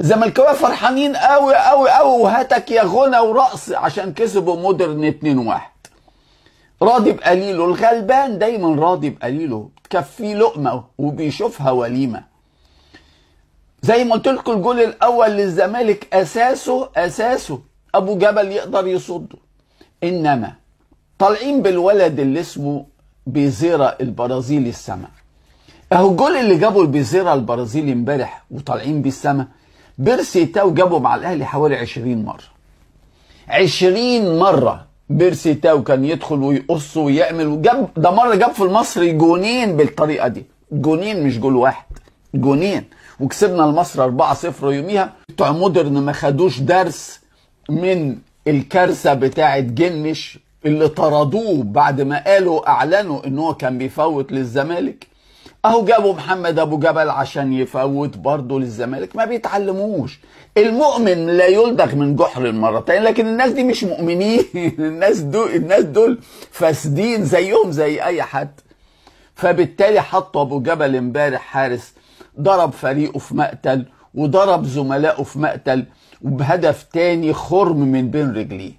زملكاويه فرحانين قوي قوي قوي، وهاتك يا غنى ورقص عشان كسبوا مودرن 2-1. راضي بقليله، الغلبان دايما راضي بقليله، تكفيه لقمه وبيشوفها وليمه. زي ما قلت لكم الجول الاول للزمالك اساسه ابو جبل يقدر يصده. انما طالعين بالولد اللي اسمه بيزيرا البرازيلي السما. اهو الجول اللي جابه البيزيرا البرازيلي امبارح وطالعين بيه السما، بيرسي تاو جابه مع الاهلي حوالي 20 مره. 20 مره بيرسي تاو كان يدخل ويقص ويعمل، وجاب ده مره جاب في المصري جونين بالطريقه دي، جونين مش جول واحد، جونين، وكسبنا المصري 4-0. يوميها بتوع مودرن ما خدوش درس من الكارثه بتاعه جنش اللي طردوه بعد ما اعلنوا ان هو كان بيفوت للزمالك. اهو جابوا محمد ابو جبل عشان يفوت برضه للزمالك. ما بيتعلموش. المؤمن لا يلدغ من جحر مرتين، لكن الناس دي مش مؤمنين. الناس دول فاسدين زيهم زي اي حد. فبالتالي حطوا ابو جبل امبارح حارس، ضرب فريقه في مقتل وضرب زملائه في مقتل، وبهدف تاني خرم من بين رجليه.